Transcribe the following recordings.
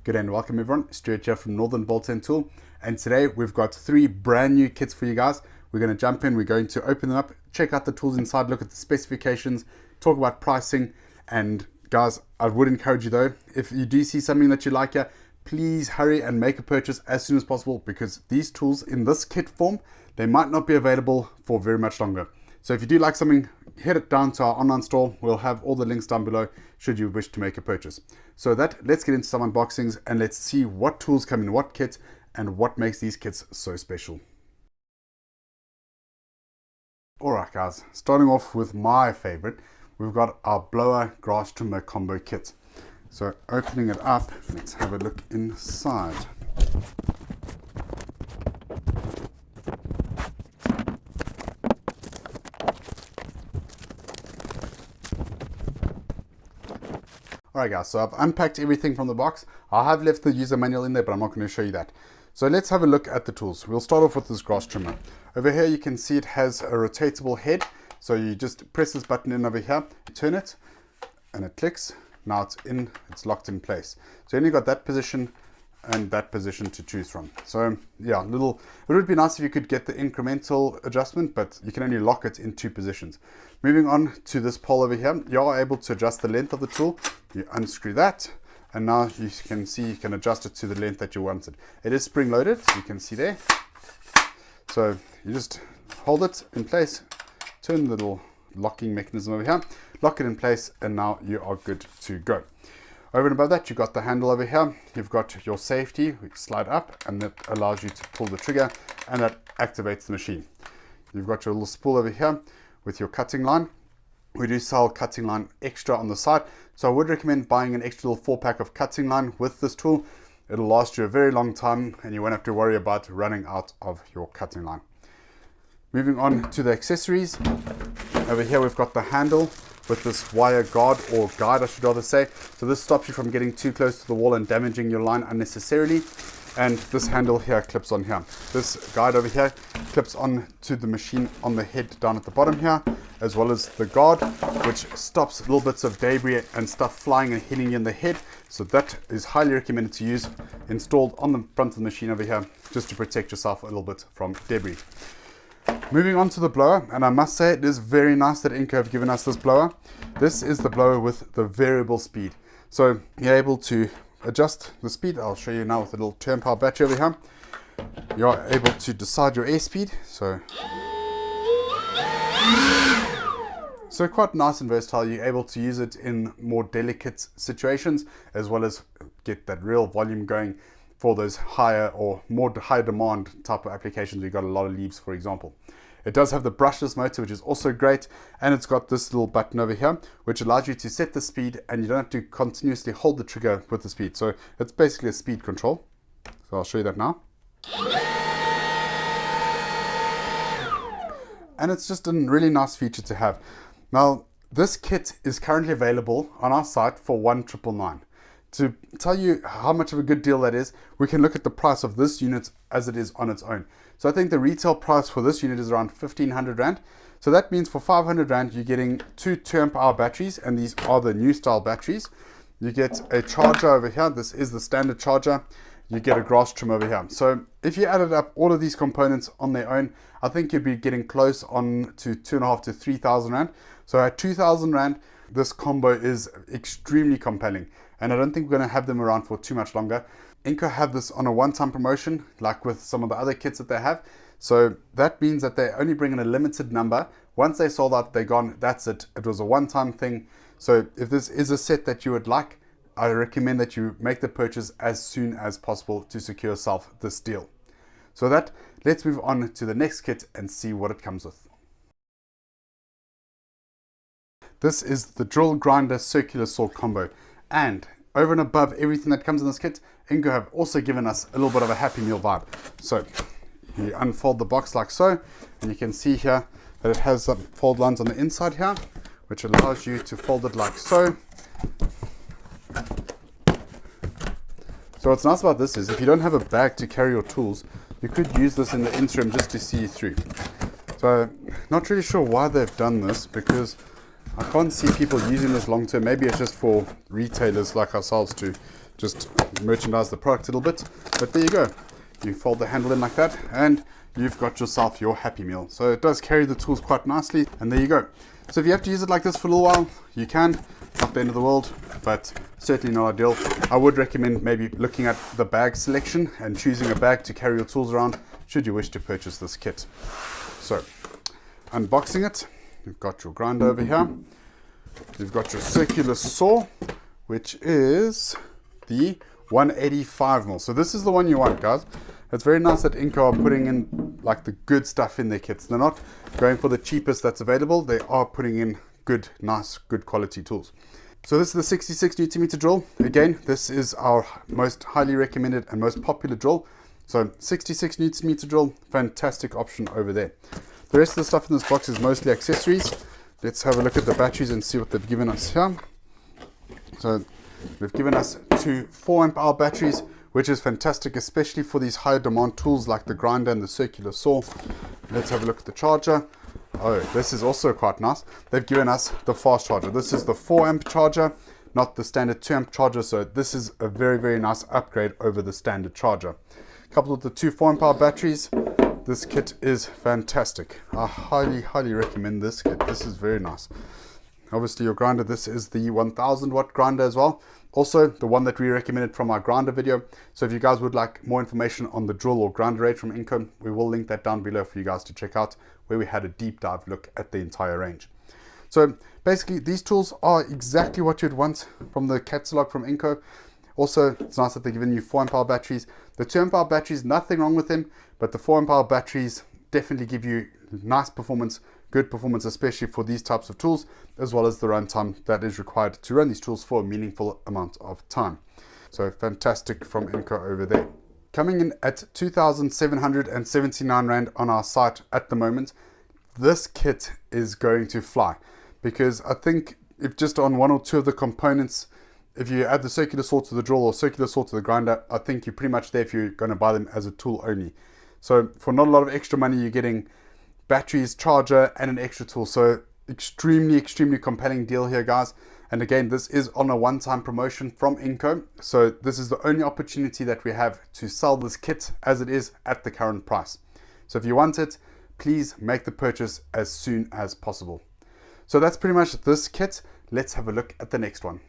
Good day and welcome everyone, Stuart here from Northern Bolt & Tool, and today we've got 3 brand new kits for you guys. We're going to jump in, we're going to open them up, check out the tools inside, look at the specifications, talk about pricing, and guys, I would encourage you though, if you do see something that you like here, please hurry and make a purchase as soon as possible, because these tools in this kit form, they might not be available for very much longer. So if you do like something, head it down to our online store. We'll have all the links down below should you wish to make a purchase. So let's get into some unboxings and let's see what tools come in what kit and what makes these kits so special. Alright guys, starting off with my favorite, we've got our blower grass trimmer combo kit. So opening it up, let's have a look inside. Alright guys, so I've unpacked everything from the box. I have left the user manual in there, but I'm not going to show you that. So let's have a look at the tools. We'll start off with this grass trimmer. Over here you can see it has a rotatable head. So you just press this button in over here, turn it, and it clicks. Now it's locked in place. So you only got that position and that position to choose from. So yeah, it would be nice if you could get the incremental adjustment, but you can only lock it in 2 positions. Moving on to this pole over here, you are able to adjust the length of the tool. You unscrew that, and now you can see you can adjust it to the length that you wanted. It is spring loaded, you can see there. So you just hold it in place, turn the little locking mechanism over here, lock it in place, and now you are good to go. Over and above that, you've got the handle over here. You've got your safety, which slide up, and that allows you to pull the trigger, and that activates the machine. You've got your little spool over here with your cutting line. We do sell cutting line extra on the side, so I would recommend buying an extra little 4-pack of cutting line with this tool. It'll last you a very long time, and you won't have to worry about running out of your cutting line. Moving on to the accessories. Over here we've got the handle with this wire guard, or guide I should rather say. So this stops you from getting too close to the wall and damaging your line unnecessarily. And this handle here clips on here. This guide over here clips on to the machine on the head down at the bottom here, as well as the guard, which stops little bits of debris and stuff flying and hitting you in the head. So that is highly recommended to use installed on the front of the machine over here, just to protect yourself a little bit from debris. Moving on to the blower, and I must say it is very nice that Ingco have given us this blower. This is the blower with the variable speed. So you're able to adjust the speed. I'll show you now with a little turn power battery over here. You're able to decide your airspeed. So quite nice and versatile. You're able to use it in more delicate situations, as well as get that real volume going for those higher or more high demand type of applications. We've got a lot of leaves, for example. It does have the brushless motor, which is also great, and it's got this little button over here which allows you to set the speed, and you don't have to continuously hold the trigger with the speed. So it's basically a speed control. So I'll show you that now. And it's just a really nice feature to have. Now this kit is currently available on our site for $1,999. To tell you how much of a good deal that is, we can look at the price of this unit as it is on its own. So I think the retail price for this unit is around 1,500 Rand. So that means for 500 Rand, you're getting 2 2-amp-hour batteries, and these are the new style batteries. You get a charger over here. This is the standard charger. You get a grass trim over here. So if you added up all of these components on their own, I think you'd be getting close on to 2,500 to 3,000 Rand. So at 2,000 Rand, this combo is extremely compelling, and I don't think we're going to have them around for too much longer. Ingco have this on a one-time promotion, like with some of the other kits that they have. So that means that they only bring in a limited number. Once they sold out, they're gone. That's it. It was a one-time thing. So if this is a set that you would like, I recommend that you make the purchase as soon as possible to secure yourself this deal. So let's move on to the next kit and see what it comes with. This is the drill grinder circular saw combo, and over and above everything that comes in this kit, Ingco have also given us a little bit of a Happy Meal vibe. So you unfold the box like so, and you can see here that it has some fold lines on the inside here, which allows you to fold it like so. So what's nice about this is if you don't have a bag to carry your tools, you could use this in the interim just to see through. So not really sure why they've done this, because I can't see people using this long term. Maybe it's just for retailers like ourselves to just merchandise the product a little bit. But there you go. You fold the handle in like that and you've got yourself your Happy Meal. So it does carry the tools quite nicely, and there you go. So if you have to use it like this for a little while, you can. Not the end of the world, but certainly not ideal. I would recommend maybe looking at the bag selection and choosing a bag to carry your tools around should you wish to purchase this kit. So unboxing it, you've got your grinder over here. You've got your circular saw, which is the 185mm. So this is the one you want, guys. It's very nice that Ingco are putting in like the good stuff in their kits. They're not going for the cheapest that's available. They are putting in good, nice, good quality tools. So this is the 66 Newton meter drill. Again, this is our most highly recommended and most popular drill. So 66 Newton meter drill, fantastic option over there. The rest of the stuff in this box is mostly accessories. Let's have a look at the batteries and see what they've given us here. So they've given us two 4 amp-hour batteries, which is fantastic, especially for these high demand tools like the grinder and the circular saw. Let's have a look at the charger. Oh, this is also quite nice. They've given us the fast charger. This is the 4 amp charger, not the standard 2 amp charger. So this is a very, very nice upgrade over the standard charger. Coupled with the two 4 amp-hour batteries, this kit is fantastic. I highly, highly recommend this kit. This is very nice. Obviously your grinder, this is the 1000 watt grinder as well. Also the one that we recommended from our grinder video. So if you guys would like more information on the drill or grinder range from Ingco, we will link that down below for you guys to check out, where we had a deep dive look at the entire range. So basically these tools are exactly what you'd want from the catalog from Ingco. Also, it's nice that they're giving you 4 amp-hour batteries. The 2 amp-hour batteries, nothing wrong with them, but the 4 amp-hour batteries definitely give you nice performance, good performance, especially for these types of tools, as well as the runtime that is required to run these tools for a meaningful amount of time. So fantastic from Ingco over there. Coming in at 2,779 Rand on our site at the moment. This kit is going to fly, because I think if just on one or two of the components, if you add the circular saw to the drill or circular saw to the grinder, I think you're pretty much there if you're going to buy them as a tool only. So for not a lot of extra money, you're getting batteries, charger, and an extra tool. So extremely, extremely compelling deal here, guys. And again, this is on a one-time promotion from Ingco. So this is the only opportunity that we have to sell this kit as it is at the current price. So if you want it, please make the purchase as soon as possible. So that's pretty much this kit. Let's have a look at the next one.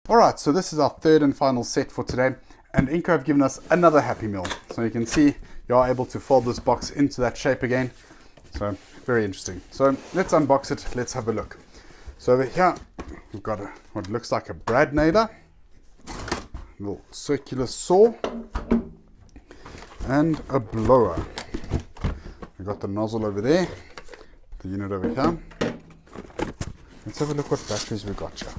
Alright, so this is our third and final set for today, and Ingco have given us another Happy Meal. So you can see you are able to fold this box into that shape again. So very interesting. So let's unbox it, let's have a look. So over here we've got what looks like a brad nailer, little circular saw, and a blower. We've got the nozzle over there, the unit over here. Let's have a look what batteries we've got here.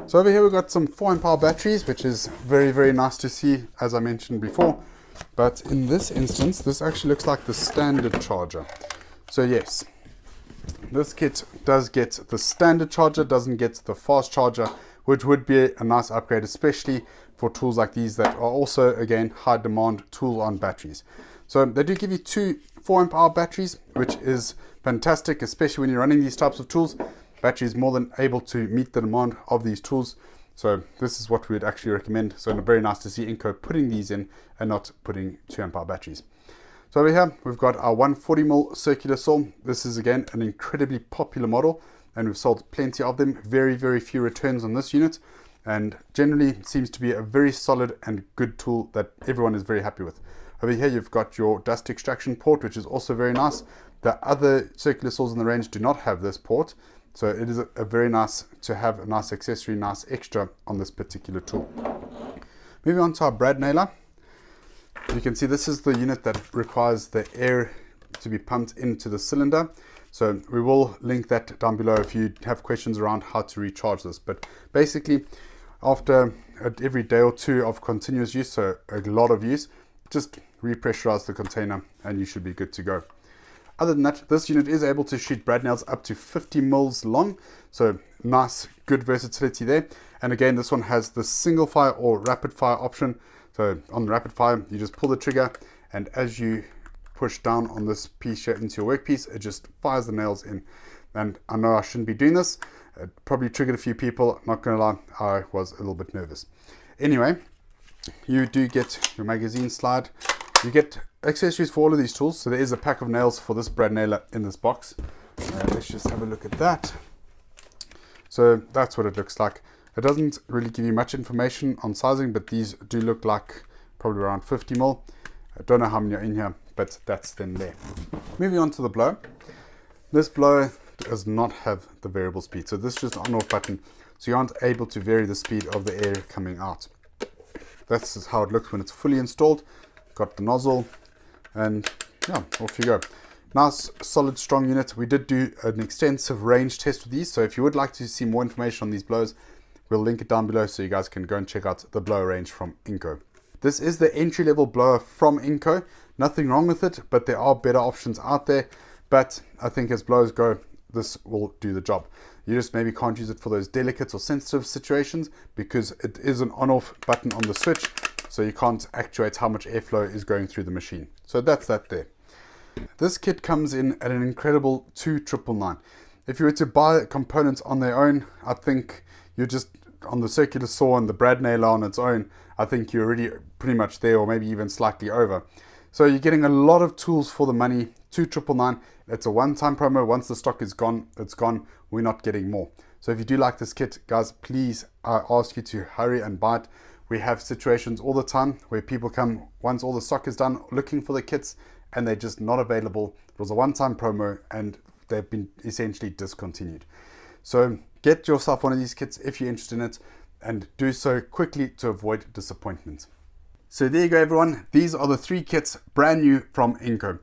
So over here we've got some 4 amp-hour batteries, which is very, very nice to see, as I mentioned before. But in this instance, this actually looks like the standard charger. So yes, this kit does get the standard charger, doesn't get the fast charger, which would be a nice upgrade, especially for tools like these that are also, again, high demand tool on batteries. So they do give you two 4 amp-hour batteries, which is fantastic, especially when you're running these types of tools. Battery is more than able to meet the demand of these tools. So this is what we would actually recommend. So very nice to see Ingco putting these in and not putting 2 amp-hour batteries. So over here, we've got our 140mm circular saw. This is again an incredibly popular model, and we've sold plenty of them. Very, very few returns on this unit, and generally seems to be a very solid and good tool that everyone is very happy with. Over here, you've got your dust extraction port, which is also very nice. The other circular saws in the range do not have this port. So it is a very nice to have a nice accessory, nice extra on this particular tool. Moving on to our brad nailer. You can see this is the unit that requires the air to be pumped into the cylinder. So we will link that down below if you have questions around how to recharge this. But basically, after every day or two of continuous use, so a lot of use, just repressurize the container and you should be good to go. Other than that, this unit is able to shoot brad nails up to 50 mils long. So nice, good versatility there. And again, this one has the single fire or rapid fire option. So on the rapid fire, you just pull the trigger, and as you push down on this piece here into your workpiece, it just fires the nails in. and I know I shouldn't be doing this. It probably triggered a few people, not gonna lie, I was a little bit nervous. Anyway, you do get your magazine slide. You get accessories for all of these tools. So there is a pack of nails for this brad nailer in this box. Let's just have a look at that. So that's what it looks like. It doesn't really give you much information on sizing, but these do look like probably around 50 mil. I don't know how many are in here, but that's then there. Moving on to the blower. This blower does not have the variable speed. So this is just an on-off button. So you aren't able to vary the speed of the air coming out. That's how it looks when it's fully installed. Got the nozzle, and yeah, off you go. Nice, solid, strong unit. We did do an extensive range test with these. So if you would like to see more information on these blowers, we'll link it down below so you guys can go and check out the blower range from Ingco. This is the entry-level blower from Ingco. Nothing wrong with it, but there are better options out there. But I think as blowers go, this will do the job. You just maybe can't use it for those delicate or sensitive situations because it is an on-off button on the switch, so you can't actuate how much airflow is going through the machine. So that's that there. This kit comes in at an incredible $2,999. If you were to buy components on their own, I think you're just on the circular saw and the brad nailer on its own, I think you're already pretty much there, or maybe even slightly over. So you're getting a lot of tools for the money. $2,999. It's a one-time promo. Once the stock is gone, it's gone. We're not getting more. So if you do like this kit, guys, please, I ask you to hurry and buy it. We have situations all the time where people come once all the stock is done looking for the kits and they're just not available. It was a one-time promo and they've been essentially discontinued. So get yourself one of these kits if you're interested in it, and do so quickly to avoid disappointment. So there you go, everyone. These are the 3 kits brand new from Ingco.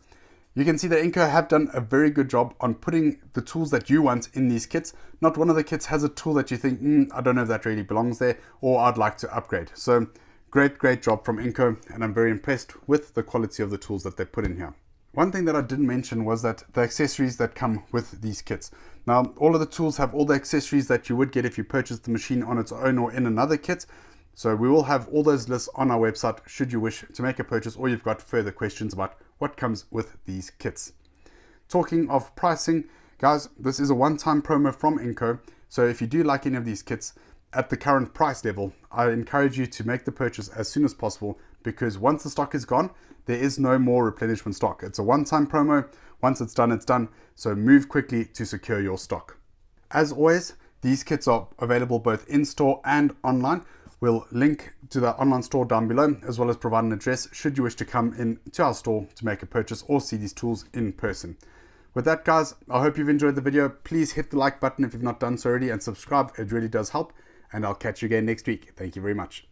You can see that Ingco have done a very good job on putting the tools that you want in these kits. Not one of the kits has a tool that you think, I don't know if that really belongs there, or I'd like to upgrade. So great job from Ingco, and I'm very impressed with the quality of the tools that they put in here. One thing that I didn't mention was that the accessories that come with these kits. Now, all of the tools have all the accessories that you would get if you purchased the machine on its own or in another kit. So we will have all those lists on our website should you wish to make a purchase or you've got further questions about what comes with these kits. Talking of pricing, guys, this is a one-time promo from Ingco. So if you do like any of these kits at the current price level, I encourage you to make the purchase as soon as possible, because once the stock is gone, there is no more replenishment stock. It's a one-time promo. Once it's done, it's done. So move quickly to secure your stock. As always, these kits are available both in-store and online. We'll link to the online store down below, as well as provide an address should you wish to come in to our store to make a purchase or see these tools in person. With that, guys, I hope you've enjoyed the video. Please hit the like button if you've not done so already, and subscribe. It really does help. And I'll catch you again next week. Thank you very much.